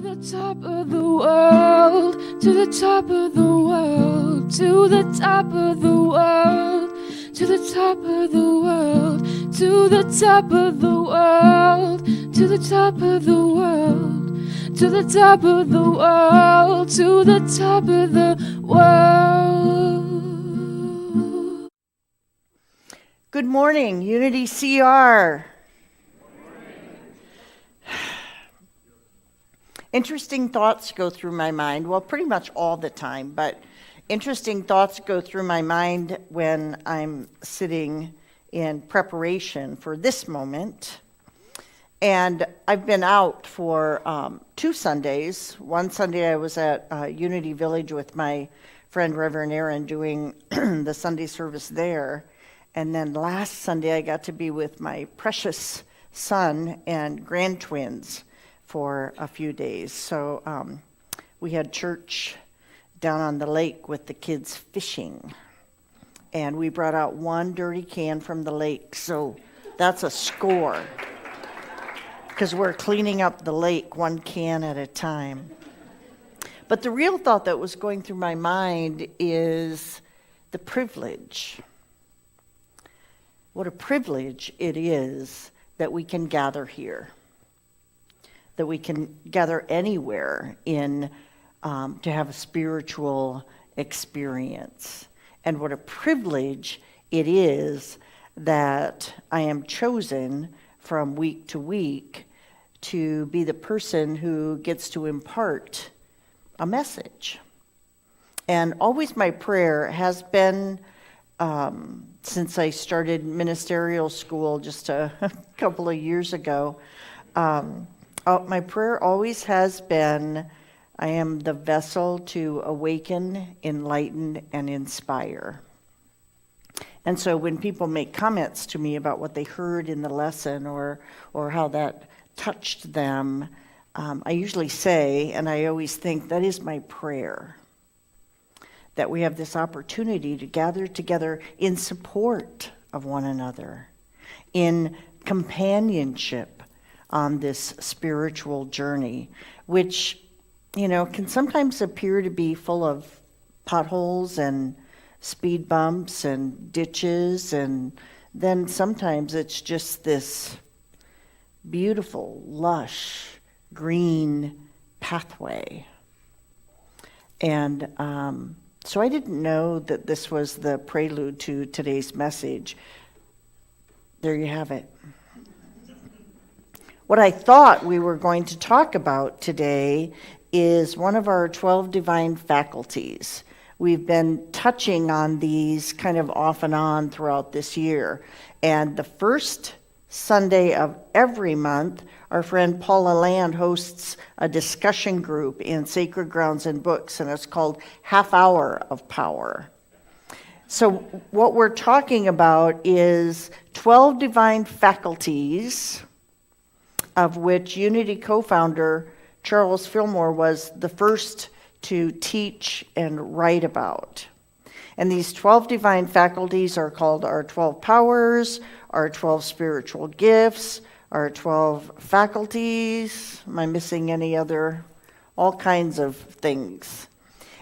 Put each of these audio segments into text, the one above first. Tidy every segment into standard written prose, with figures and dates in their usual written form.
To the top of the world, to the top of the world, to the top of the world, to the top of the world, to the top of the world, to the top of the world, to the top of the world, to the top of the world. Good morning, UnityCR. Interesting thoughts go through my mind, well, pretty much all the time, but interesting thoughts go through my mind when I'm sitting in preparation for this moment. And I've been out for 2 Sundays. One Sunday I was at Unity Village with my friend Reverend Aaron doing the Sunday service there. And then last Sunday I got to be with my precious son and grand-twins for a few days. So we had church down on the lake with the kids fishing. And we brought out 1 dirty can from the lake. So that's a score. Because we're cleaning up the lake 1 can at a time. But the real thought that was going through my mind is the privilege. What a privilege it is that we can gather here. That we can gather anywhere to have a spiritual experience. And what a privilege it is that I am chosen from week to week to be the person who gets to impart a message. And always my prayer has been, since I started ministerial school just a couple of years ago, my prayer always has been, I am the vessel to awaken, enlighten, and inspire. And so when people make comments to me about what they heard in the lesson or how that touched them, I usually say, and I always think, that is my prayer, that we have this opportunity to gather together in support of one another, in companionship on this spiritual journey, which, can sometimes appear to be full of potholes and speed bumps and ditches, and then sometimes it's just this beautiful, lush, green pathway. And so I didn't know that this was the prelude to today's message. There you have it. What I thought we were going to talk about today is one of our 12 divine faculties. We've been touching on these kind of off and on throughout this year. And the first Sunday of every month, our friend Paula Land hosts a discussion group in Sacred Grounds and Books, and it's called Half Hour of Power. So what we're talking about is 12 divine faculties, of which Unity co-founder Charles Filmore was the first to teach and write about. And these 12 divine faculties are called our 12 powers, our 12 spiritual gifts, our 12 faculties. Am I missing any other? All kinds of things.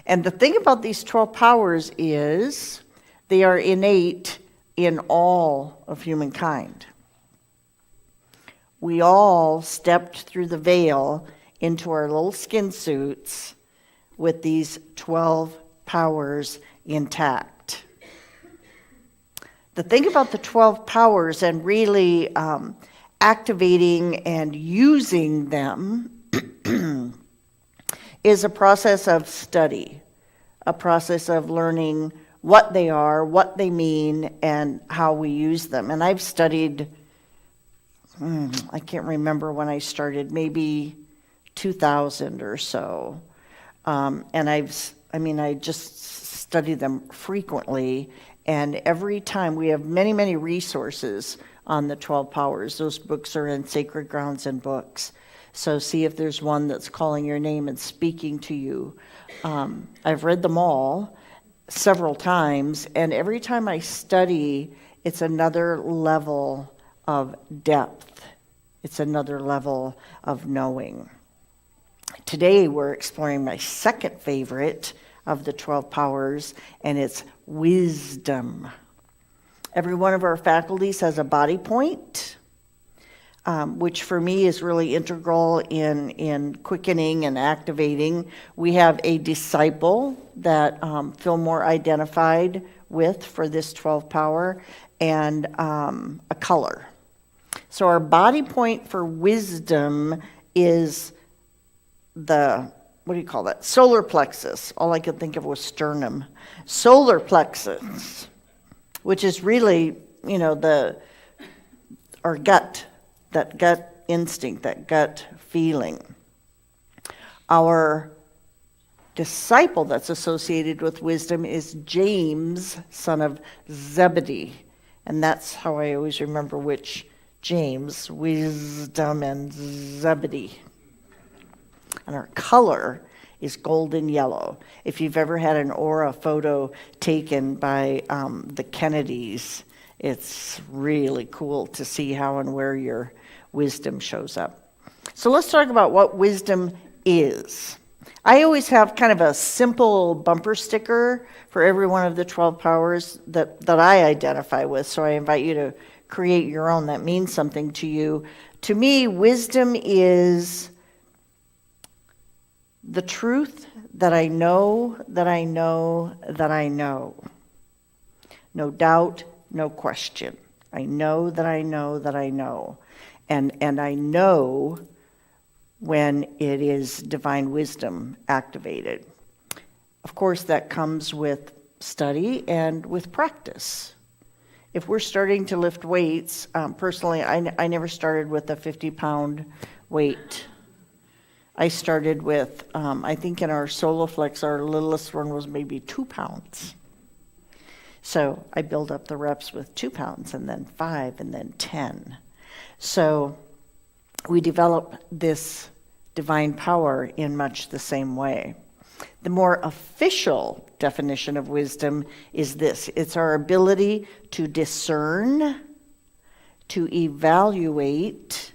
And the thing about these 12 powers is they are innate in all of humankind. We all stepped through the veil into our little skin suits with these 12 powers intact. The thing about the 12 powers and really activating and using them is a process of study, a process of learning what they are, what they mean, and how we use them. And I've studied, I can't remember when I started, maybe 2000 or so. And I just study them frequently. And every time we have many, many resources on the 12 powers. Those books are in Sacred Grounds and Books. So see if there's one that's calling your name and speaking to you. I've read them all several times, and every time I study, it's another level of depth. It's another level of knowing. Today we're exploring my second favorite of the 12 powers, and it's wisdom. Every one of our faculties has a body point, which for me is really integral in quickening and activating. We have a disciple that Filmore identified with for this 12 power, and a color. So our body point for wisdom is the, what do you call that? Solar plexus. All I could think of was sternum. Solar plexus, which is really, our gut, that gut instinct, that gut feeling. Our disciple that's associated with wisdom is James, son of Zebedee. And that's how I always remember which James, wisdom and Zebedee. And our color is golden yellow. If you've ever had an aura photo taken by the Kennedys, it's really cool to see how and where your wisdom shows up. So let's talk about what wisdom is. I always have kind of a simple bumper sticker for every one of the 12 powers that I identify with, so I invite you to create your own that means something to you. To me, wisdom is the truth that I know, that I know, that I know. No doubt, no question. I know that I know that I know. And I know when it is divine wisdom activated. Of course, that comes with study and with practice. If we're starting to lift weights, personally, I never started with a 50-pound weight. I started with, I think in our SoloFlex, our littlest one was maybe 2 pounds. So I build up the reps with 2 pounds, and then 5, and then 10. So we develop this divine power in much the same way. The more official definition of wisdom is this: it's our ability to discern, to evaluate,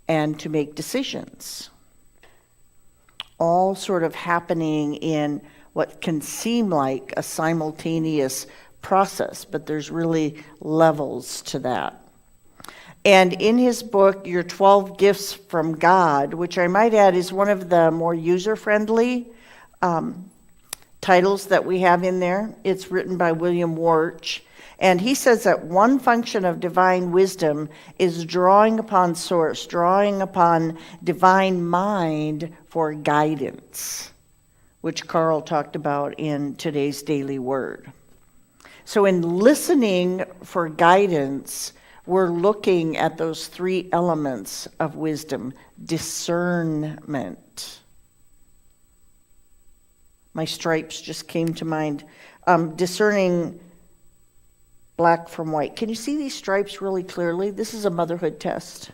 and to make decisions. All sort of happening in what can seem like a simultaneous process, but there's really levels to that. And in his book, Your 12 Gifts from God, which I might add is one of the more user-friendly titles that we have in there. It's written by William Warch. And he says that one function of divine wisdom is drawing upon source, drawing upon divine mind for guidance, which Carl talked about in today's daily word. So in listening for guidance, we're looking at those 3 elements of wisdom. Discernment. My stripes just came to mind. Discerning black from white. Can you see these stripes really clearly? This is a motherhood test.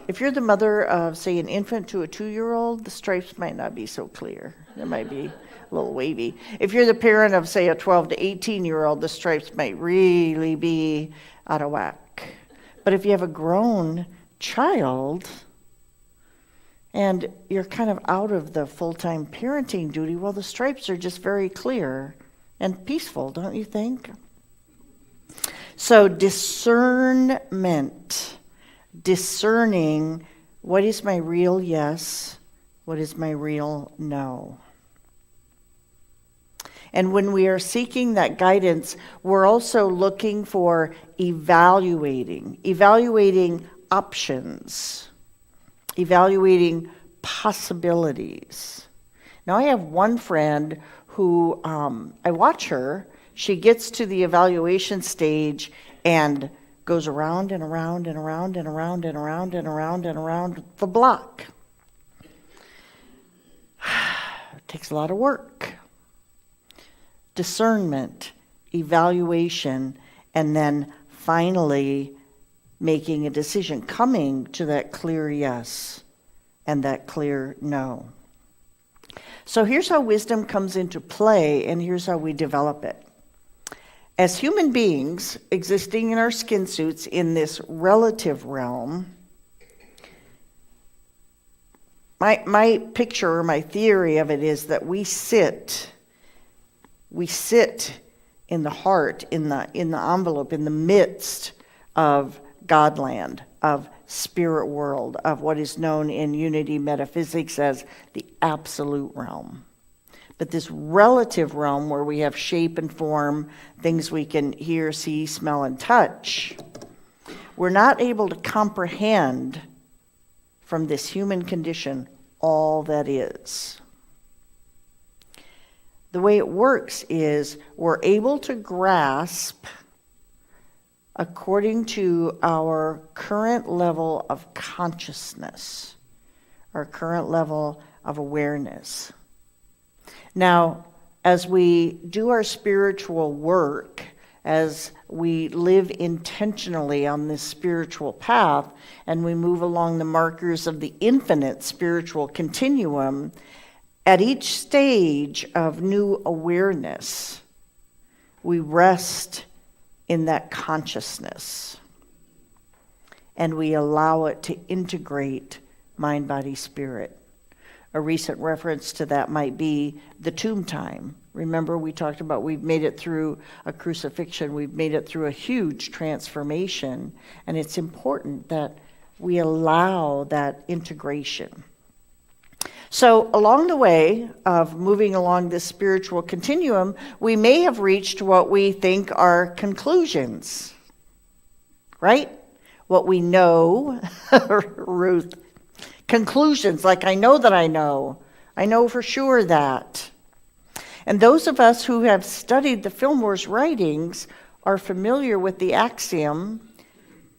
If you're the mother of, say, an infant to a 2-year-old, the stripes might not be so clear. They might be a little wavy. If you're the parent of, say, a 12 to 18-year-old, the stripes might really be out of whack. But if you have a grown child and you're kind of out of the full-time parenting duty, well, the stripes are just very clear and peaceful, don't you think? So discernment, discerning what is my real yes, what is my real no. And when we are seeking that guidance, we're also looking for evaluating options, evaluating possibilities. Now, I have one friend who, I watch her, she gets to the evaluation stage and goes around and around and around and around and around and around and around the block. It takes a lot of work. Discernment, evaluation, and then finally making a decision, coming to that clear yes and that clear no. So here's how wisdom comes into play, and here's how we develop it. As human beings existing in our skin suits in this relative realm, my picture or my theory of it is that we sit in the heart, in the envelope, in the midst of Godland, of spirit world, of what is known in Unity metaphysics as the absolute realm. But this relative realm where we have shape and form, things we can hear, see, smell, and touch, we're not able to comprehend from this human condition all that is. The way it works is we're able to grasp according to our current level of consciousness, our current level of awareness. Now, as we do our spiritual work, as we live intentionally on this spiritual path, and we move along the markers of the infinite spiritual continuum, at each stage of new awareness, we rest in that consciousness, and we allow it to integrate mind, body, spirit. A recent reference to that might be the tomb time. Remember, we talked about we've made it through a crucifixion, we've made it through a huge transformation, and it's important that we allow that integration. So along the way of moving along this spiritual continuum, we may have reached what we think are conclusions, right? What we know, Ruth. Conclusions, like I know that I know for sure that. And those of us who have studied the Filmore's writings are familiar with the axiom,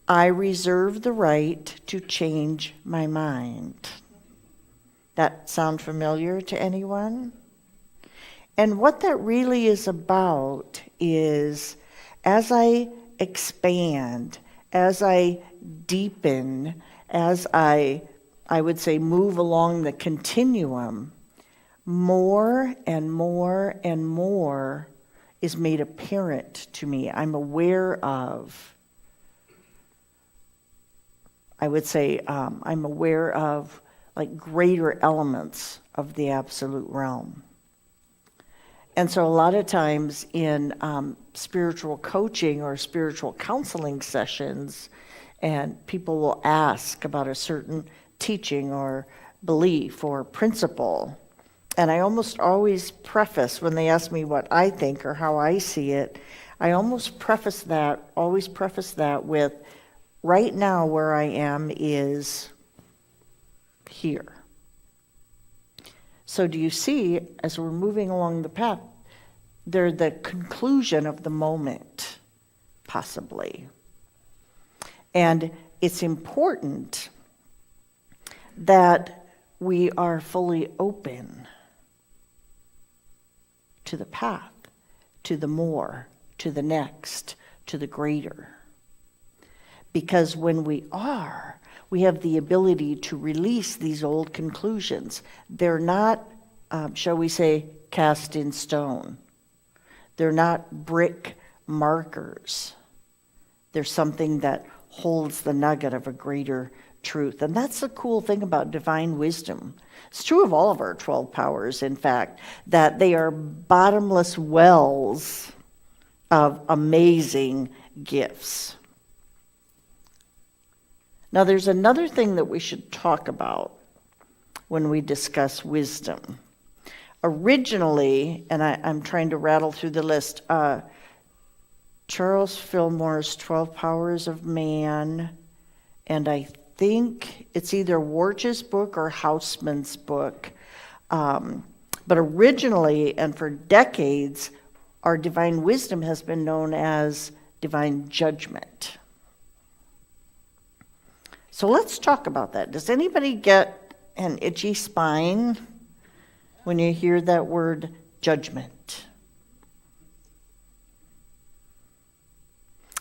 I reserve the right to change my mind. That sound familiar to anyone? And what that really is about is, as I expand, as I deepen, as I would say move along the continuum, more and more and more is made apparent to me. I'm aware of, I'm aware of like greater elements of the absolute realm. And so a lot of times in spiritual coaching or spiritual counseling sessions, and people will ask about a certain teaching or belief or principle, and I almost always preface, when they ask me what I think or how I see it, I always preface that with, right now where I am is here. So do you see, as we're moving along the path, they're the conclusion of the moment, possibly. And it's important that we are fully open to the path, to the more, to the next, to the greater. Because when we are, we have the ability to release these old conclusions. They're not, shall we say, cast in stone. They're not brick markers. They're something that holds the nugget of a greater truth. And that's the cool thing about divine wisdom. It's true of all of our 12 powers, in fact, that they are bottomless wells of amazing gifts. Now, there's another thing that we should talk about when we discuss wisdom. Originally, and I'm trying to rattle through the list, Charles Filmore's 12 Powers of Man, and I think it's either Warch's book or Houseman's book. But originally, and for decades, our divine wisdom has been known as divine judgment. So let's talk about that. Does anybody get an itchy spine when you hear that word judgment?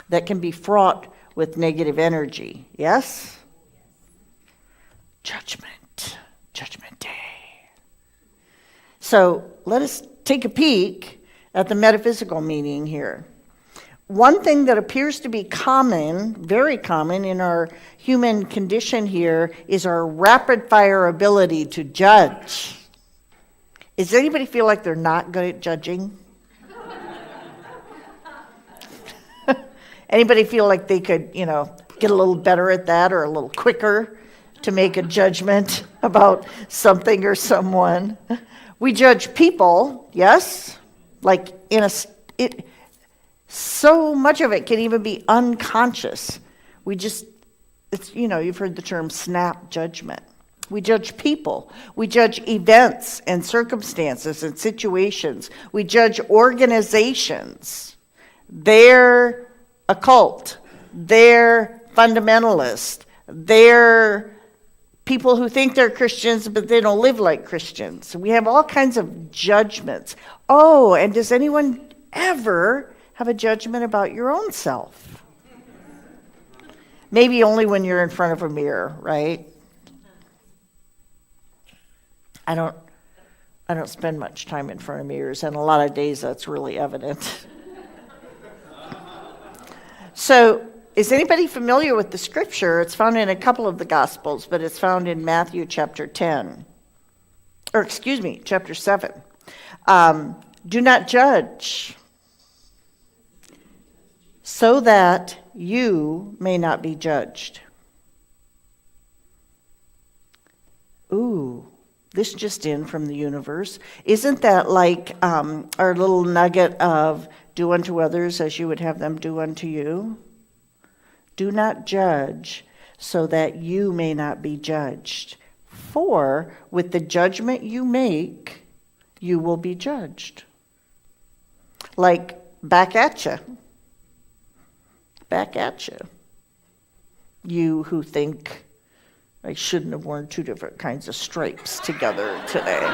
That can be fraught with negative energy, yes? Judgment day. So let us take a peek at the metaphysical meaning here. one thing that appears to be common, very common in our human condition here, is our rapid-fire ability to judge. Does anybody feel like they're not good at judging? Anybody feel like they could, get a little better at that or a little quicker to make a judgment about something or someone? We judge people, yes? Like so much of it can even be unconscious. You've heard the term snap judgment. We judge people. We judge events and circumstances and situations. We judge organizations. They're a cult. They're fundamentalist. They're people who think they're Christians, but they don't live like Christians. We have all kinds of judgments. Oh, and does anyone ever have a judgment about your own self? Maybe only when you're in front of a mirror, right? I don't spend much time in front of mirrors, and a lot of days that's really evident. So, is anybody familiar with the scripture? It's found in a couple of the Gospels, but it's found in Matthew chapter 7. Do not judge, so that you may not be judged. Ooh, this just in from the universe. Isn't that like our little nugget of do unto others as you would have them do unto you? Do not judge, so that you may not be judged. For with the judgment you make, you will be judged. Like, back at you. Back at you. You who think I shouldn't have worn two different kinds of stripes together today.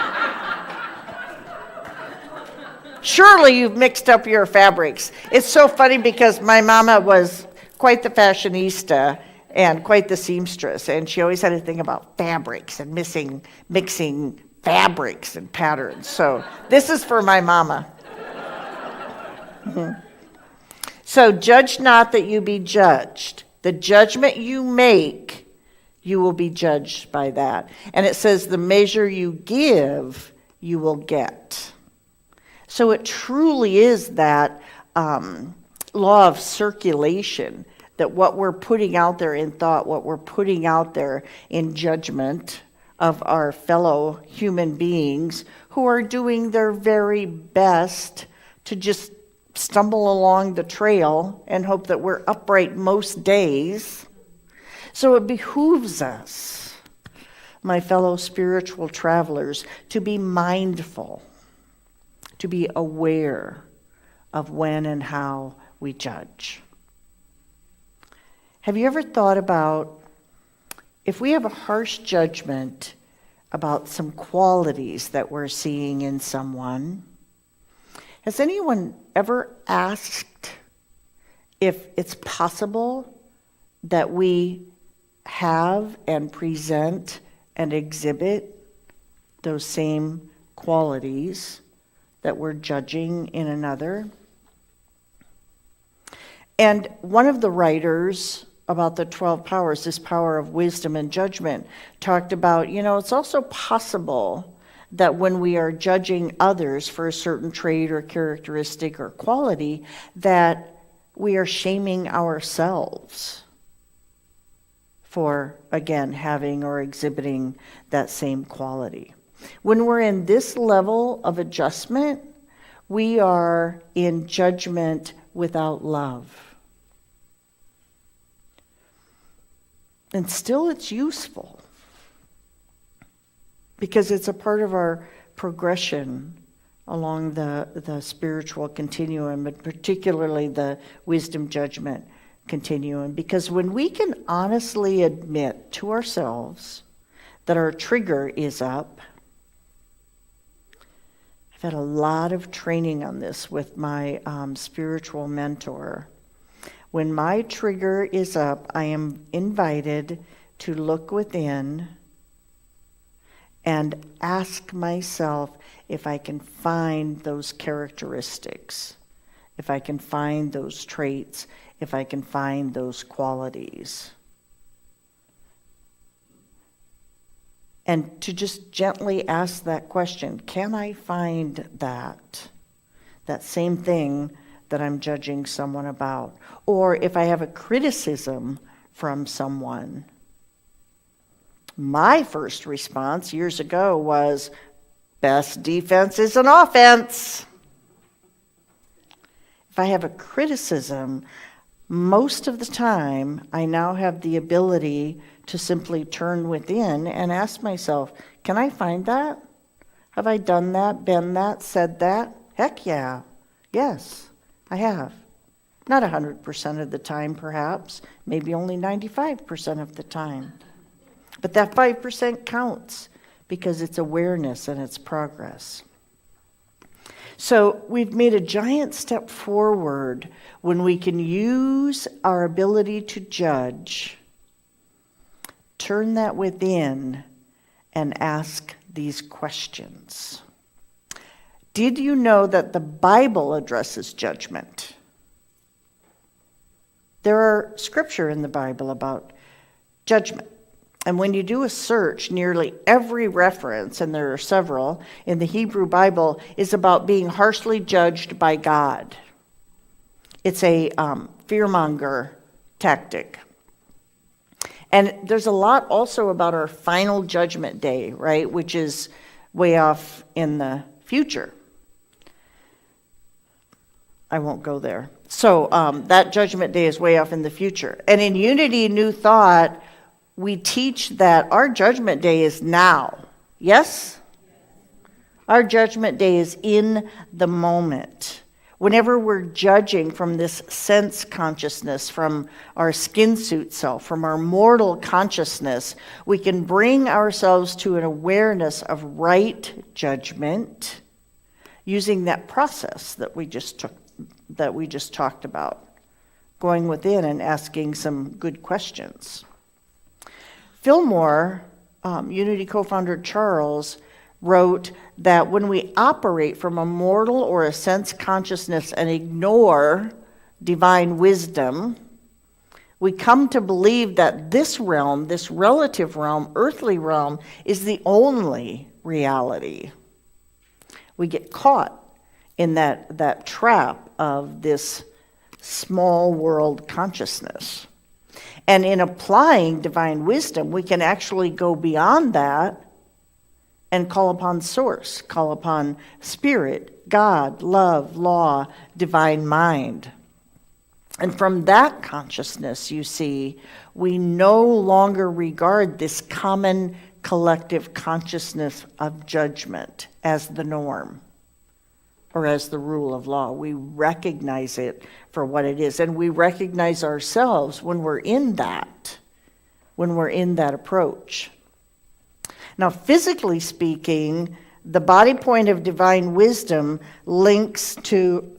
Surely you've mixed up your fabrics. It's so funny because my mama was quite the fashionista and quite the seamstress, and she always had a thing about fabrics and mixing fabrics and patterns. So this is for my mama. So judge not that you be judged. The judgment you make, you will be judged by that. And it says the measure you give, you will get. So it truly is that law of circulation, that what we're putting out there in thought, what we're putting out there in judgment of our fellow human beings who are doing their very best to just stumble along the trail and hope that we're upright most days. So it behooves us, my fellow spiritual travelers, to be mindful, to be aware of when and how we judge. Have you ever thought about if we have a harsh judgment about some qualities that we're seeing in someone? Has anyone ever asked if it's possible that we have and present and exhibit those same qualities that we're judging in another? And one of the writers about the 12 powers, this power of wisdom and judgment, talked about, it's also possible that when we are judging others for a certain trait or characteristic or quality, that we are shaming ourselves for, again, having or exhibiting that same quality. When we're in this level of adjustment, we are in judgment without love. And still it's useful because it's a part of our progression along the spiritual continuum, but particularly the wisdom judgment continuum. Because when we can honestly admit to ourselves that our trigger is up, I've had a lot of training on this with my spiritual mentor. When my trigger is up, I am invited to look within and ask myself if I can find those characteristics if I can find those traits, if I can find those qualities. And to just gently ask that question, can I find that same thing that I'm judging someone about? Or if I have a criticism from someone, my first response years ago was, best defense is an offense. If I have a criticism, most of the time, I now have the ability to simply turn within and ask myself, can I find that? Have I done that, been that, said that? Heck yeah. Yes, I have. Not 100% of the time, perhaps. Maybe only 95% of the time. But that 5% counts because it's awareness and it's progress. So we've made a giant step forward when we can use our ability to judge, turn that within, and ask these questions. Did you know that the Bible addresses judgment? There are scripture in the Bible about judgment. And when you do a search, nearly every reference, and there are several, in the Hebrew Bible is about being harshly judged by God. It's a fearmonger tactic. And there's a lot also about our final judgment day, right, which is way off in the future. I won't go there. So that judgment day is way off in the future. And in Unity New Thought, we teach that our judgment day is now. Yes? Our judgment day is in the moment. Whenever we're judging from this sense consciousness, from our skin suit self, from our mortal consciousness, we can bring ourselves to an awareness of right judgment using that process that we just talked about, going within and asking some good questions. Filmore, Unity co-founder Charles, wrote that when we operate from a mortal or a sense consciousness and ignore divine wisdom, we come to believe that this realm, this relative realm, earthly realm, is the only reality. We get caught in that trap of this small world consciousness. And in applying divine wisdom, we can actually go beyond that and call upon source, call upon spirit, God, love, law, divine mind. And from that consciousness, you see, we no longer regard this common collective consciousness of judgment as the norm or as the rule of law. We recognize it for what it is. And we recognize ourselves when we're in that approach. Now, physically speaking, the body point of divine wisdom links to,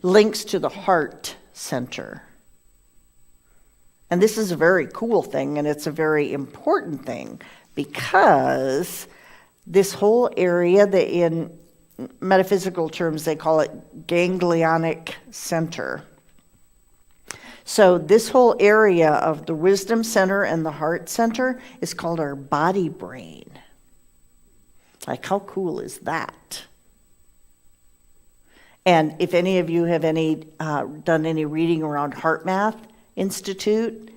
links to the heart center. And this is a very cool thing, and it's a very important thing, because this whole area, that in metaphysical terms they call it ganglionic center. So this whole area of the wisdom center and the heart center is called our body brain. Like, how cool is that? And if any of you have done any reading around Heart Math Institute,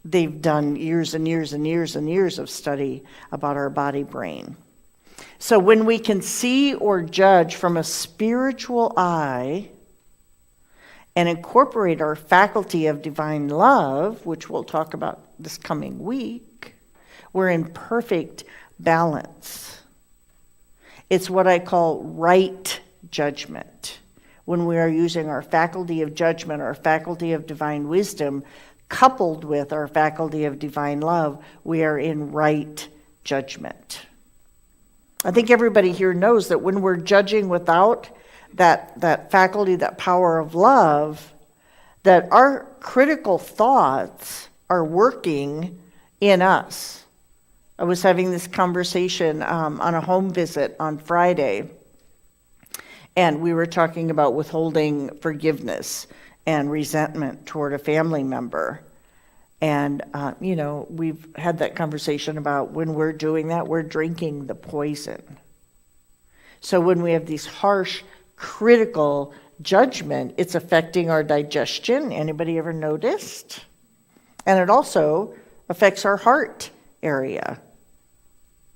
they've done years and years and years and years of study about our body brain. So when we can see or judge from a spiritual eye and incorporate our faculty of divine love, which we'll talk about this coming week, we're in perfect balance. It's what I call right judgment. When we are using our faculty of judgment, our faculty of divine wisdom, coupled with our faculty of divine love, we are in right judgment. I think everybody here knows that when we're judging without that faculty, that power of love, that our critical thoughts are working in us. I was having this conversation on a home visit on Friday, And we were talking about withholding forgiveness and resentment toward a family member. And, we've had that conversation about when we're doing that, we're drinking the poison. So when we have these harsh, critical judgment, it's affecting our digestion. Anybody ever noticed? And it also affects our heart area.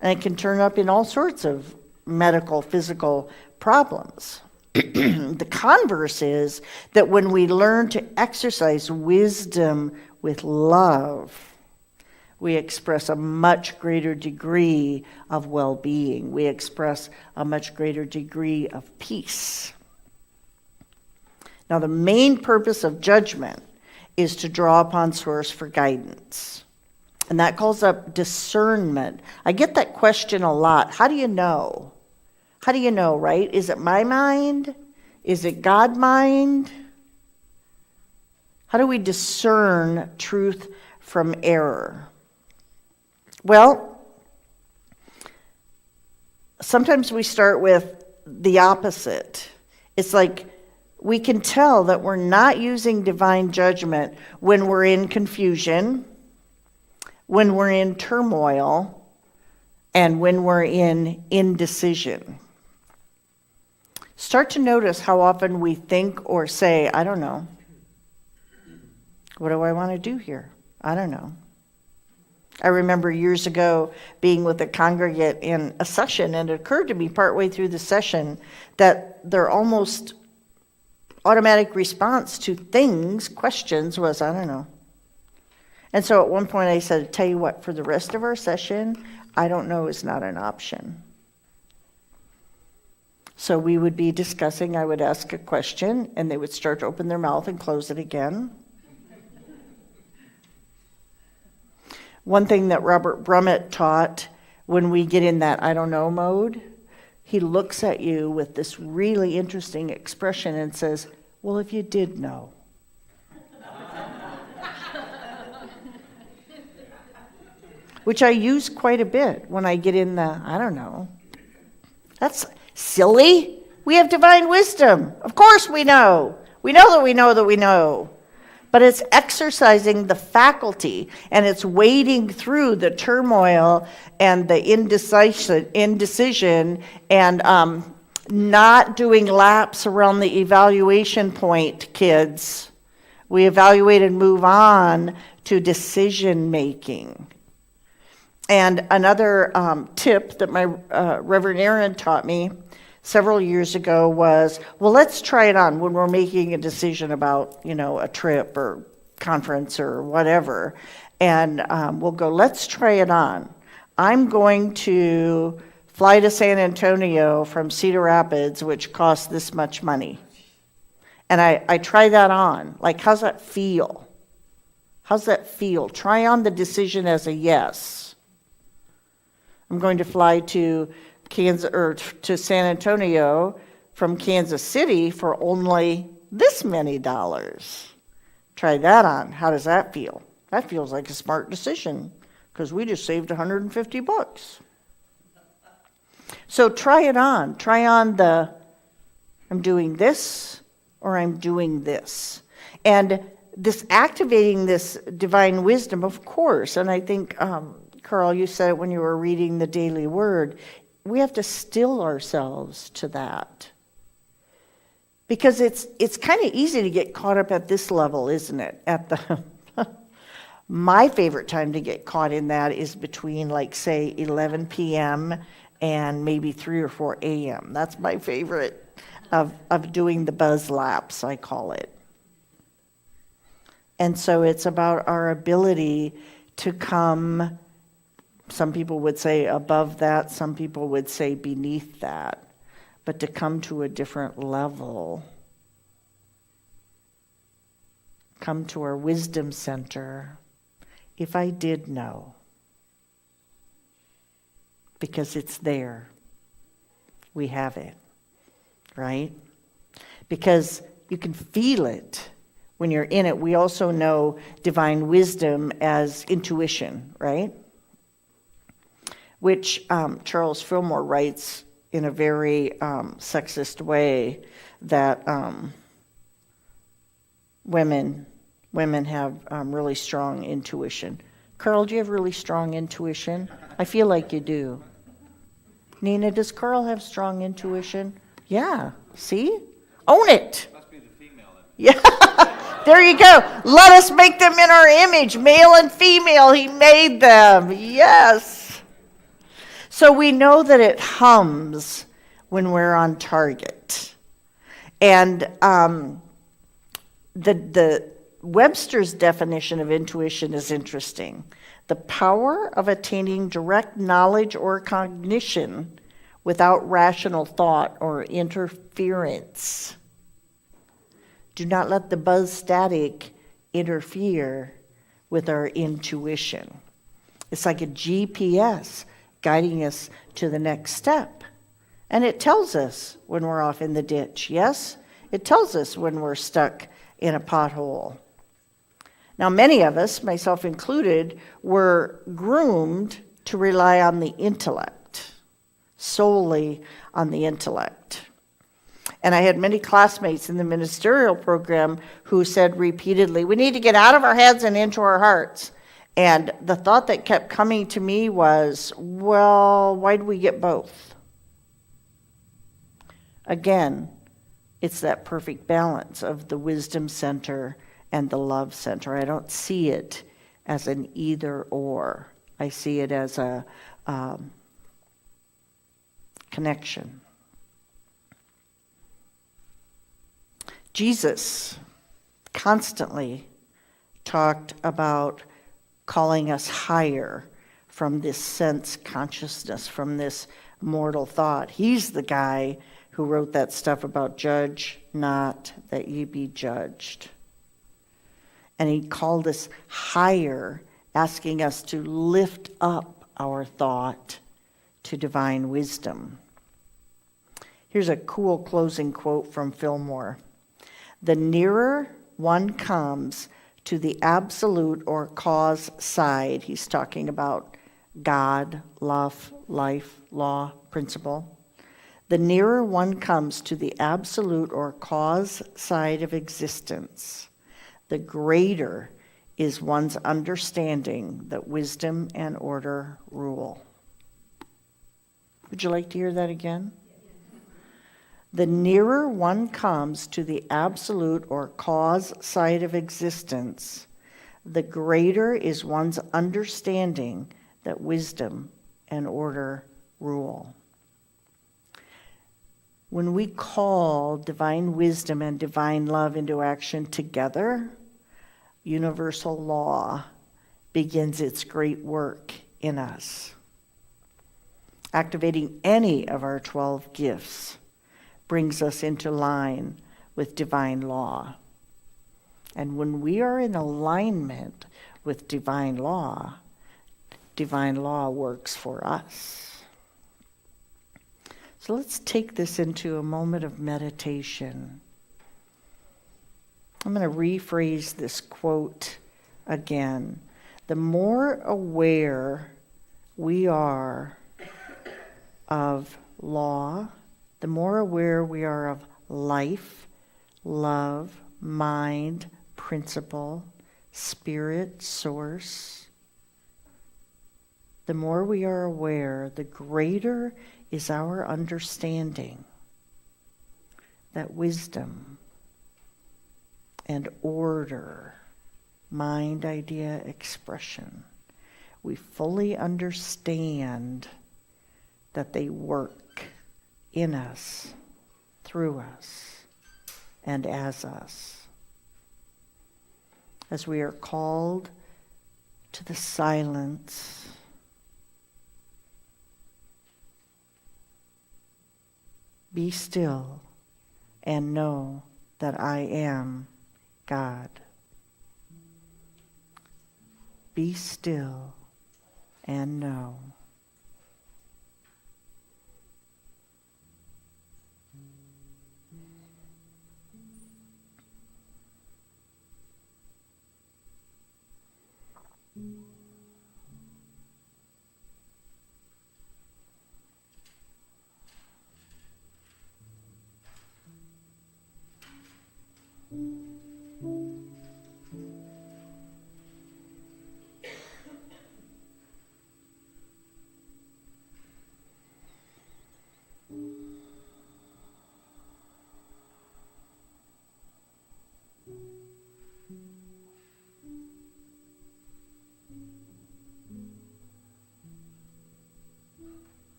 And it can turn up in all sorts of medical, physical problems. The converse is that when we learn to exercise wisdom with love, we express a much greater degree of well-being. We express a much greater degree of peace. Now, the main purpose of judgment is to draw upon source for guidance. And that calls up discernment. I get that question a lot. How do you know? How do you know, right? Is it my mind? Is it God mind? How do we discern truth from error? Well, sometimes we start with the opposite. It's like we can tell that we're not using divine judgment when we're in confusion, when we're in turmoil, and when we're in indecision. Start to notice how often we think or say, I don't know. What do I want to do here? I don't know. I remember years ago being with a congregant in a session, and it occurred to me partway through the session that their almost automatic response to questions was, I don't know. And so at one point I said, tell you what, for the rest of our session, I don't know is not an option. So we would be discussing, I would ask a question, and they would start to open their mouth and close it again. One thing that Robert Brummett taught when we get in that I don't know mode, he looks at you with this really interesting expression and says, well, if you did know. Which I use quite a bit when I get in the I don't know. That's silly. We have divine wisdom. Of course we know. We know that we know that we know. But it's exercising the faculty, and it's wading through the turmoil and the indecision and not doing laps around the evaluation point, kids. We evaluate and move on to decision making. And another tip that my Reverend Aaron taught me several years ago was, well, let's try it on when we're making a decision about, a trip or conference or whatever. And we'll go, let's try it on. I'm going to fly to San Antonio from Cedar Rapids, which costs this much money. And I try that on. Like, how's that feel? How's that feel? Try on the decision as a yes. I'm going to fly to Kansas or to San Antonio from Kansas City for only this many dollars. Try that on. How does that feel? That feels like a smart decision because we just saved $150. So try it on. Try on the I'm doing this or I'm doing this. And this activating this divine wisdom, of course, and I think Carl, you said it when you were reading the daily word, we have to still ourselves to that. Because it's kind of easy to get caught up at this level, isn't it? At the my favorite time to get caught in that is between, like, say, 11 p.m. and maybe 3 or 4 a.m. That's my favorite of doing the buzz laps, I call it. And so it's about our ability to come, some people would say above that, some people would say beneath that, but to come to a different level. Come to our wisdom center. If I did know, because it's there. We have it, right? Because you can feel it when you're in it. We also know divine wisdom as intuition, right? Which Charles Filmore writes in a very sexist way that women have really strong intuition. Carl, do you have really strong intuition? I feel like you do. Nina, does Carl have strong intuition? Yeah. See? Own it. Must be the female. Yeah. There you go. Let us make them in our image, male and female. He made them. Yes. So we know that it hums when we're on target. And the Webster's definition of intuition is interesting. The power of attaining direct knowledge or cognition without rational thought or interference. Do not let the buzz static interfere with our intuition. It's like a GPS guiding us to the next step. And it tells us when we're off in the ditch, yes? It tells us when we're stuck in a pothole. Now, many of us, myself included, were groomed to rely on the intellect, solely on the intellect. And I had many classmates in the ministerial program who said repeatedly, we need to get out of our heads and into our hearts. And the thought that kept coming to me was, well, why do we get both? Again, it's that perfect balance of the wisdom center and the love center. I don't see it as an either or. I see it as a connection. Jesus constantly talked about calling us higher from this sense consciousness, from this mortal thought. He's the guy who wrote that stuff about judge not that ye be judged. And he called us higher, asking us to lift up our thought to divine wisdom. Here's a cool closing quote from Filmore. The nearer one comes to the absolute or cause side, he's talking about God, love, life, law, principle. The nearer one comes to the absolute or cause side of existence, the greater is one's understanding that wisdom and order rule. Would you like to hear that again? The nearer one comes to the absolute or cause side of existence, the greater is one's understanding that wisdom and order rule. When we call divine wisdom and divine love into action together, universal law begins its great work in us. Activating any of our 12 gifts brings us into line with divine law. And when we are in alignment with divine law works for us. So let's take this into a moment of meditation. I'm going to rephrase this quote again. The more aware we are of law, the more aware we are of life, love, mind, principle, spirit, source, the more we are aware, the greater is our understanding that wisdom and order, mind, idea, expression, we fully understand that they work in us, through us, and as us. As we are called to the silence, be still and know that I am God. Be still and know.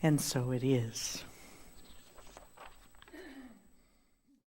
And so it is.